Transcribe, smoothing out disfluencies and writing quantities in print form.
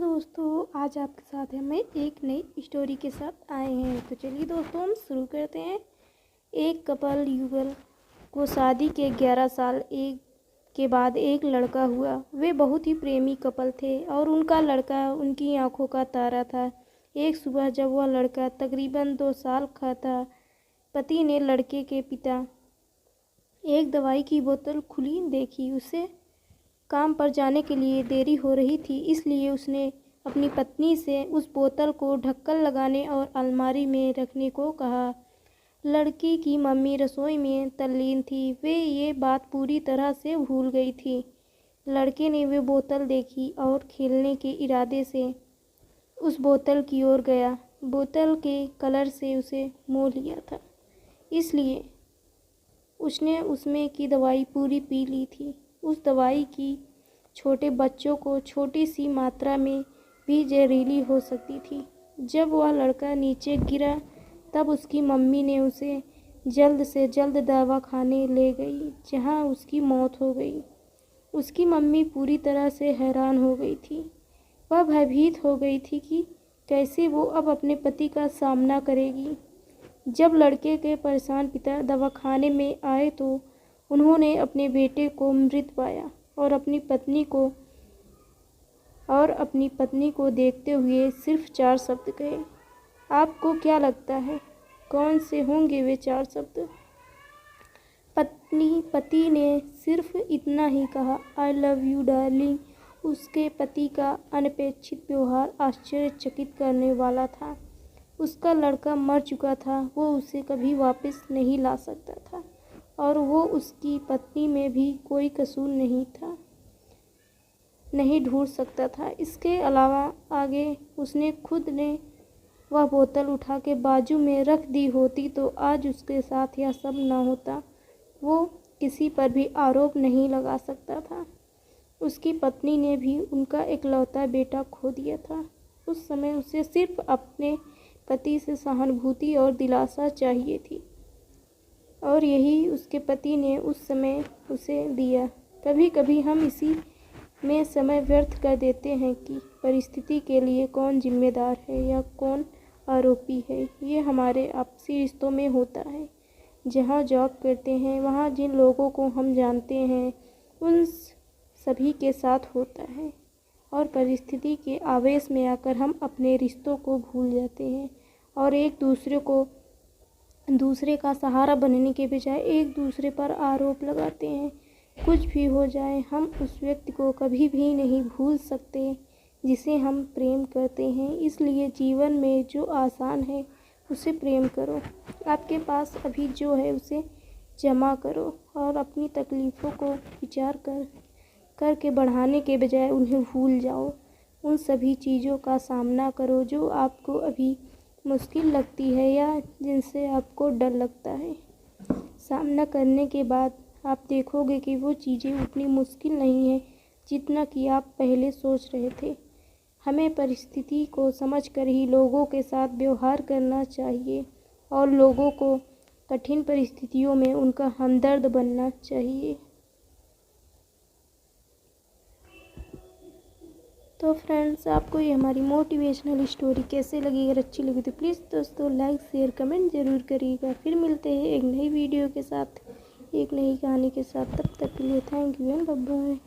दोस्तों, आज आपके साथ हम एक नई स्टोरी के साथ आए हैं। तो चलिए दोस्तों, हम शुरू करते हैं। एक कपल युगल को शादी के 11 साल के बाद एक लड़का हुआ। वे बहुत ही प्रेमी कपल थे और उनका लड़का उनकी आंखों का तारा था। एक सुबह जब वह लड़का तकरीबन 2 साल का था, पति ने लड़के के पिता एक दवाई की बोतल खुली देखी। उसे काम पर जाने के लिए देरी हो रही थी, इसलिए उसने अपनी पत्नी से उस बोतल को ढक्कन लगाने और अलमारी में रखने को कहा। लड़की की मम्मी रसोई में तल्लीन थी। वे ये बात पूरी तरह से भूल गई थी। लड़के ने वे बोतल देखी और खेलने के इरादे से उस बोतल की ओर गया। बोतल के कलर से उसे मोह लिया था, इसलिए उसने उसमें की दवाई पूरी पी ली थी। उस दवाई की छोटे बच्चों को छोटी सी मात्रा में भी जहरीली हो सकती थी। जब वह लड़का नीचे गिरा तब उसकी मम्मी ने उसे जल्द से जल्द दवाखाने ले गई, जहां उसकी मौत हो गई। उसकी मम्मी पूरी तरह से हैरान हो गई थी। वह भयभीत हो गई थी कि कैसे वो अब अपने पति का सामना करेगी। जब लड़के के परेशान पिता दवाखाने में आए तो उन्होंने अपने बेटे को मृत पाया और अपनी पत्नी को देखते हुए सिर्फ 4 शब्द कहे। आपको क्या लगता है कौन से होंगे वे 4 शब्द? पति ने सिर्फ इतना ही कहा, आई लव यू डार्लिंग। उसके पति का अनपेक्षित व्यवहार आश्चर्यचकित करने वाला था। उसका लड़का मर चुका था, वो उसे कभी वापस नहीं ला सकता था और वो उसकी पत्नी में भी कोई कसूर नहीं ढूंढ सकता था। इसके अलावा आगे उसने खुद ने वह बोतल उठा के बाजू में रख दी होती तो आज उसके साथ यह सब न होता। वो किसी पर भी आरोप नहीं लगा सकता था। उसकी पत्नी ने भी उनका इकलौता बेटा खो दिया था। उस समय उसे सिर्फ अपने पति से सहानुभूति और दिलासा चाहिए थी, और यही उसके पति ने उस समय उसे दिया। कभी कभी हम इसी में समय व्यर्थ कर देते हैं कि परिस्थिति के लिए कौन जिम्मेदार है या कौन आरोपी है। ये हमारे आपसी रिश्तों में होता है। जहाँ जॉब करते हैं वहाँ जिन लोगों को हम जानते हैं उन सभी के साथ होता है, और परिस्थिति के आवेश में आकर हम अपने रिश्तों को भूल जाते हैं और एक दूसरे का सहारा बनने के बजाय एक दूसरे पर आरोप लगाते हैं। कुछ भी हो जाए, हम उस व्यक्ति को कभी भी नहीं भूल सकते जिसे हम प्रेम करते हैं। इसलिए जीवन में जो आसान है उसे प्रेम करो। आपके पास अभी जो है उसे जमा करो और अपनी तकलीफ़ों को विचार करके बढ़ाने के बजाय उन्हें भूल जाओ। उन सभी चीज़ों का सामना करो जो आपको अभी मुश्किल लगती है या जिनसे आपको डर लगता है। सामना करने के बाद आप देखोगे कि वो चीज़ें उतनी मुश्किल नहीं है जितना कि आप पहले सोच रहे थे। हमें परिस्थिति को समझकर ही लोगों के साथ व्यवहार करना चाहिए और लोगों को कठिन परिस्थितियों में उनका हमदर्द बनना चाहिए। तो फ्रेंड्स, आपको ये हमारी मोटिवेशनल स्टोरी कैसे लगी? अगर अच्छी लगी तो प्लीज़ दोस्तों लाइक शेयर कमेंट ज़रूर करिएगा। फिर मिलते हैं एक नई वीडियो के साथ, एक नई कहानी के साथ। तब तक के लिए thank you and bye bye.